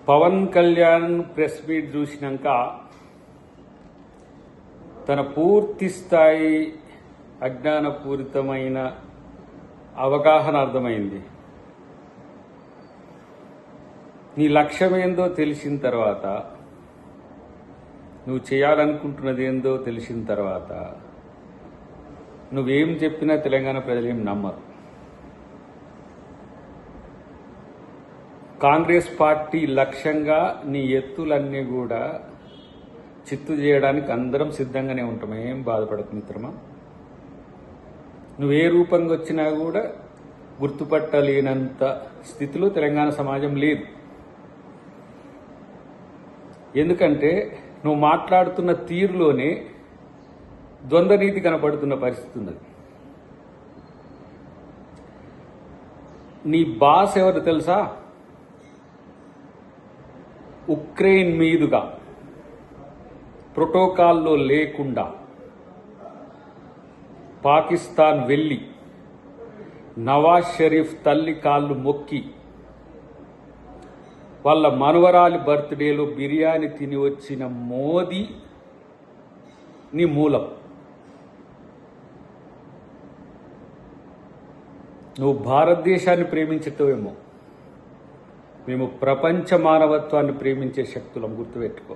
Pawan Kalyan press meet చూసినాక తన పూర్తి స్థాయి అజ్ఞానపూరితమైన అవగాహన అర్థమైంది. నీ లక్ష్యమేందో తెలిసిన తర్వాత, నువ్వు చేయాలనుకుంటున్నది ఏందో తెలిసిన తర్వాత నువ్వేం చెప్పినా తెలంగాణ ప్రజలు ఏం నమ్మరు. కాంగ్రెస్ పార్టీ లక్ష్యంగా నీ ఎత్తులన్నీ కూడా చిత్తు చేయడానికి అందరం సిద్ధంగానే ఉంటాం. ఏం బాధపడకు మిత్రమా. నువ్వే రూపంగా వచ్చినా కూడా గుర్తుపట్టలేనంత స్థితిలో తెలంగాణ సమాజం లేదు. ఎందుకంటే నువ్వు మాట్లాడుతున్న తీరులోనే ద్వంద్వ నీతి కనపడుతున్న పరిస్థితి ఉన్నది. నీ బాస్ ఎవరు తెలుసా? ఉక్రెయిన్ మీదుగా ప్రోటోకాల్లో లేకుండా పాకిస్తాన్ వెళ్ళి నవాజ్ షరీఫ్ తల్లి కాళ్ళు మొక్కి వాళ్ళ మనవరాలి బర్త్డేలో బిర్యానీ తిని వచ్చిన మోదీ నీ మూలం. నువ్వు భారతదేశాన్ని ప్రేమించటమేమో, మేము ప్రపంచ మానవత్వాన్ని ప్రేమించే శక్తులం. గుర్తుపెట్టుకో.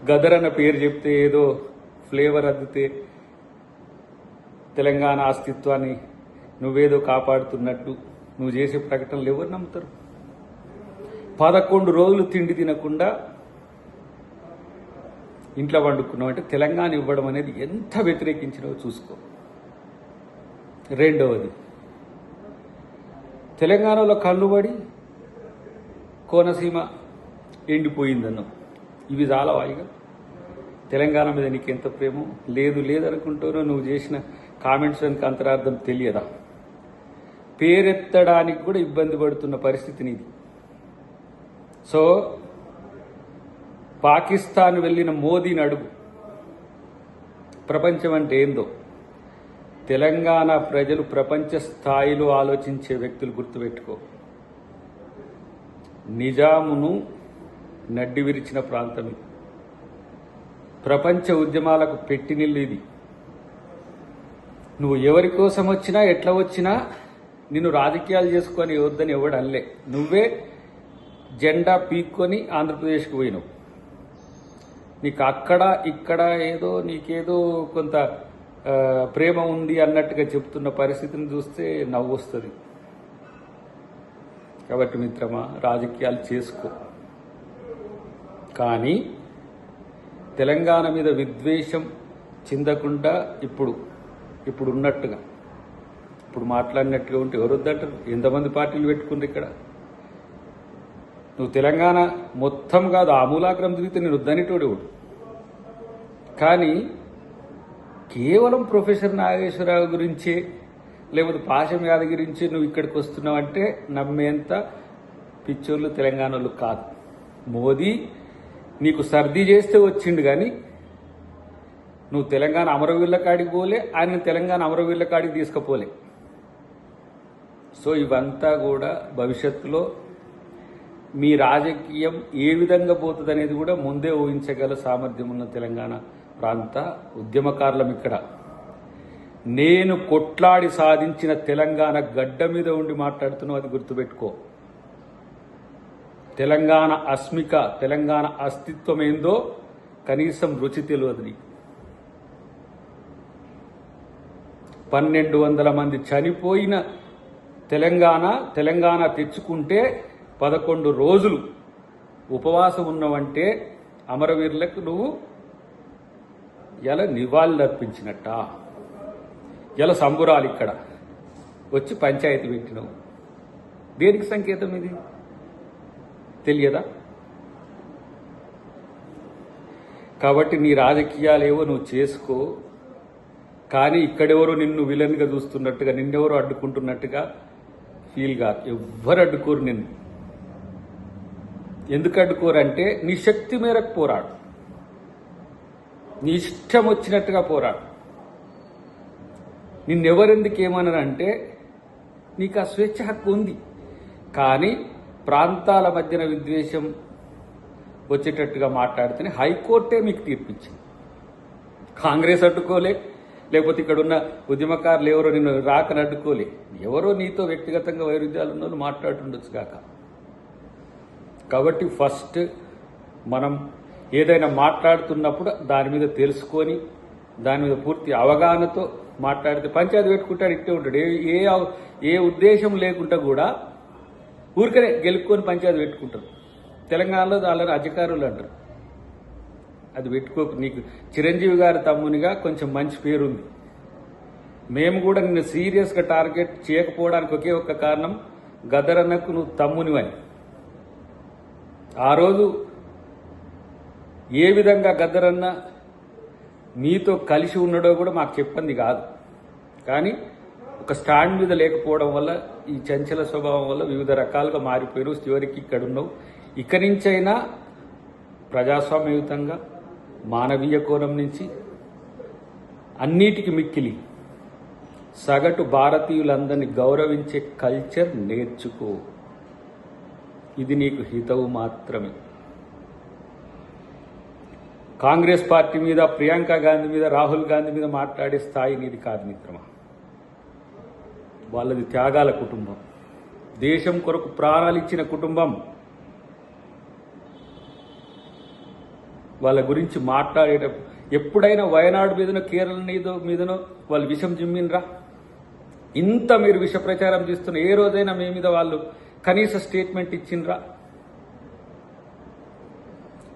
గదర్ అన్న పేరు చెప్తే ఏదో ఫ్లేవర్ అద్దితే తెలంగాణ అస్తిత్వాన్ని నువ్వేదో కాపాడుతున్నట్టు నువ్వు చేసే ప్రకటనలు ఎవరు నమ్ముతారు? 11 రోజులు తిండి తినకుండా ఇంట్లో వండుకున్నావు అంటే తెలంగాణ ఇవ్వడం అనేది ఎంత వ్యతిరేకించినవో చూసుకో. రెండవది, తెలంగాణలో కళ్ళుబడి కోనసీమ ఎండిపోయిందన్నావు. ఇవి చాలా వాయిగా తెలంగాణ మీద నీకెంత ప్రేమ లేదనుకుంటానో నువ్వు చేసిన కామెంట్స్ వెనుక అంతరార్థం తెలియదా? పేరెత్తడానికి కూడా ఇబ్బంది పడుతున్న పరిస్థితి నీది. సో పాకిస్తాన్ వెళ్ళిన మోదీని అడుగు, ప్రపంచం అంటే ఏందో. తెలంగాణ ప్రజలు ప్రపంచ స్థాయిలో ఆలోచించే వ్యక్తులు. గుర్తుపెట్టుకో. నిజామును నడ్డి విరిచిన ప్రాంతం ఇది. ప్రపంచ ఉద్యమాలకు పెట్టినిల్లు ఇది. నువ్వు ఎవరి కోసం వచ్చినా ఎట్లా వచ్చినా నిన్ను రాజకీయాలు చేసుకొని వద్దని ఎవడు అనలే. నువ్వే జెండా పీక్కొని ఆంధ్రప్రదేశ్కి పోయినావు. నీకు అక్కడ ఇక్కడ ఏదో నీకేదో కొంత ప్రేమ ఉంది అన్నట్టుగా చెప్తున్న పరిస్థితిని చూస్తే నవ్వు వస్తుంది. కాబట్టి మిత్రమా, రాజకీయాలు చేసుకో, కానీ తెలంగాణ మీద విద్వేషం చిందకుండా ఇప్పుడు ఉన్నట్టుగా ఇప్పుడు మాట్లాడినట్టుగా ఉంటే ఎవరు వద్దంటారు? ఎంతమంది పార్టీలు పెట్టుకుంటారు ఇక్కడ? నువ్వు తెలంగాణ మొత్తం కాదు, ఆమూలాగ్రం తిరిగితే నేను వద్దనేటోడు. కానీ కేవలం ప్రొఫెసర్ నాగేశ్వరరావు గురించే లేకపోతే పాశం యాదగిరి గురించి నువ్వు ఇక్కడికి వస్తున్నావంటే నమ్మేంత పిచ్చోళ్ళు తెలంగాణలో కాదు. మోదీ నీకు సర్ది చేస్తే వచ్చిండు, కానీ నువ్వు తెలంగాణ అమరవీరుల కాడికి పోలే, ఆయన తెలంగాణ అమరవీరుల కాడికి తీసుకుపోలే. సో ఇవంతా కూడా భవిష్యత్తులో మీ రాజకీయం ఏ విధంగా పోతుంది అనేది కూడా ముందే ఊహించగల సామర్థ్యం ఉన్న తెలంగాణ ప్రాంత ఉద్యమకారులం ఇక్కడ. నేను కొట్లాడి సాధించిన తెలంగాణ గడ్డ మీద ఉండి మాట్లాడుతున్నావు, అది గుర్తుపెట్టుకో. తెలంగాణ అస్మిక, తెలంగాణ అస్తిత్వం ఏందో కనీసం రుచి తెలియదు నీకు. 1200 మంది చనిపోయిన తెలంగాణ తెచ్చుకుంటే 11 రోజులు ఉపవాసం ఉన్నవంటే అమరవీరులకు నువ్వు ఎలా నివాళులు అర్పించినట్ట? ఎలా సంబురాలు ఇక్కడ వచ్చి పంచాయతీ పెట్టినావు? దేనికి సంకేతం ఇది తెలియదా? కాబట్టి నీ రాజకీయాలేవో నువ్వు చేసుకో, కానీ ఇక్కడెవరో నిన్ను విలన్గా చూస్తున్నట్టుగా, నిన్నెవరో అడ్డుకుంటున్నట్టుగా ఫీల్ కాదు. ఎవ్వరు అడ్డుకోరు నిన్ను. ఎందుకు అడ్డుకోరంటే నీ శక్తి మేరకు పోరాడు, నీ ఇష్టం వచ్చినట్టుగా పోరాడు. నిన్నెవరెందుకు ఏమన్నారంటే నీకు ఆ స్వేచ్ఛ హక్కు ఉంది, కానీ ప్రాంతాల మధ్యన విద్వేషం వచ్చేటట్టుగా మాట్లాడితేనే హైకోర్టే మీకు తీర్పిచ్చింది. కాంగ్రెస్ అడ్డుకోలే, లేకపోతే ఇక్కడ ఉన్న ఉద్యమకారులు ఎవరో నిన్ను రాకని అడ్డుకోలే. ఎవరో నీతో వ్యక్తిగతంగా వైరుధ్యాలు ఉన్న వాళ్ళు మాట్లాడుతుండొచ్చు కాక. కాబట్టి ఫస్ట్ మనం ఏదైనా మాట్లాడుతున్నప్పుడు దాని మీద తెలుసుకొని దాని మీద పూర్తి అవగాహనతో మాట్లాడితే పంచాయతీ పెట్టుకుంటాడు, ఇట్టే ఉంటాడు. ఏ ఉద్దేశం లేకుండా కూడా ఊరికనే గెలుపుకొని పంచాయతీ పెట్టుకుంటారు. తెలంగాణలో వాళ్ళని అధికారులు అంటారు. అది పెట్టుకోకు. నీకు చిరంజీవి గారి తమ్మునిగా కొంచెం మంచి పేరుంది. మేము కూడా నిన్ను సీరియస్గా టార్గెట్ చేయకపోవడానికి ఒకే ఒక్క కారణం, గద్దరన్నకు నువ్వు తమ్మునివని. ఆ రోజు ఏ విధంగా గద్దరన్న మీతో కలిసి ఉన్నాడో కూడా మాకు చెప్పింది కాదు. కానీ ఒక స్టాండ్ మీద లేకపోవడం వల్ల, ఈ చంచల స్వభావం వల్ల వివిధ రకాలుగా మారిపోయారు. చివరికి ఇక్కడ ఉన్నావు. ఇక్కడి నుంచైనా ప్రజాస్వామ్యయుతంగా మానవీయ కోణం నుంచి అన్నిటికీ మిక్కిలి సగటు భారతీయులందరినీ గౌరవించే కల్చర్ నేర్చుకో. ఇది నీకు హితవు మాత్రమే. కాంగ్రెస్ పార్టీ మీద, ప్రియాంక గాంధీ మీద, రాహుల్ గాంధీ మీద మాట్లాడే స్థాయి నీది కాదు మిత్రమా. వాళ్ళది త్యాగాల కుటుంబం, దేశం కొరకు ప్రాణాలు ఇచ్చిన కుటుంబం. వాళ్ళ గురించి మాట్లాడేటప్పుడు ఎప్పుడైనా వయనాడు మీదనో, కేరళ మీదనో వాళ్ళు విషం జిమ్మినరా? ఇంత మీరు విష ప్రచారం చేస్తున్న ఏ రోజైనా మీ మీద వాళ్ళు కనీస స్టేట్మెంట్ ఇచ్చిండ్రా?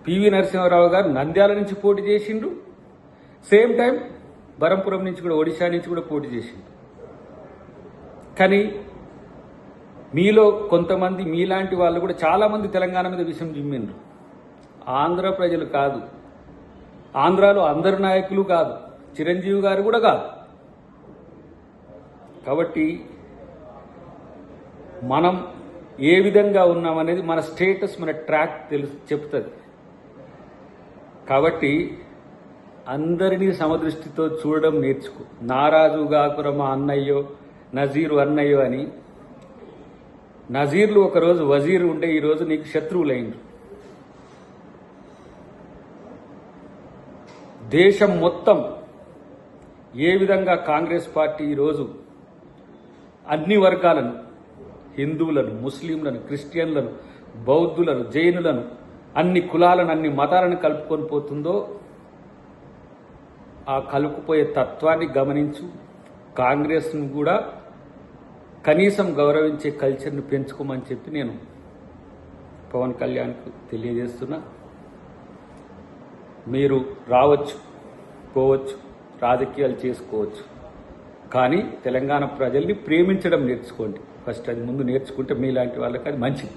పివి నరసింహారావు గారు నంద్యాల నుంచి పోటీ చేసిండ్రు, సేమ్ టైం బరంపురం నుంచి కూడా, ఒడిశా నుంచి కూడా పోటీ చేసిండ్రు. కానీ మీలో కొంతమంది, మీలాంటి వాళ్ళు కూడా చాలామంది తెలంగాణ మీద విషం జిమ్మిండ్రు. ఆంధ్ర ప్రజలు కాదు, ఆంధ్రాలో అందరు నాయకులు కాదు, చిరంజీవి గారు కూడా కాదు. కాబట్టి మనం ఏ విధంగా ఉన్నామనేది మన స్టేటస్, మన ట్రాక్ చెప్తుంది. కాబట్టి అందరినీ సమదృష్టితో చూడడం నేర్చుకో. నారాజు గాకుర మా అన్నయ్యో, నజీరు అన్నయ్యో అని. నజీర్లు ఒకరోజు వజీరు ఉండే, ఈరోజు నీకు శత్రువులైండ్రు. దేశం మొత్తం ఏ విధంగా కాంగ్రెస్ పార్టీ ఈరోజు అన్ని వర్గాలను, హిందువులను, ముస్లింలను, క్రిస్టియన్లను, బౌద్ధులను, జైనులను, అన్ని కులాలను, అన్ని మతాలను కలుపుకొని పోతుందో, ఆ కలుపుపోయే తత్వాన్ని గమనించు. కాంగ్రెస్ను కూడా కనీసం గౌరవించే కల్చర్ని పెంచుకోమని చెప్పి నేను పవన్ కళ్యాణ్కు తెలియజేస్తున్నా. మీరు రావచ్చు, పోవచ్చు, రాజకీయాలు చేసుకోవచ్చు, కానీ తెలంగాణ ప్రజల్ని ప్రేమించడం నేర్చుకోండి ఫస్ట్. అది ముందు నేర్చుకుంటే మీలాంటి వాళ్ళకి అది మంచిది.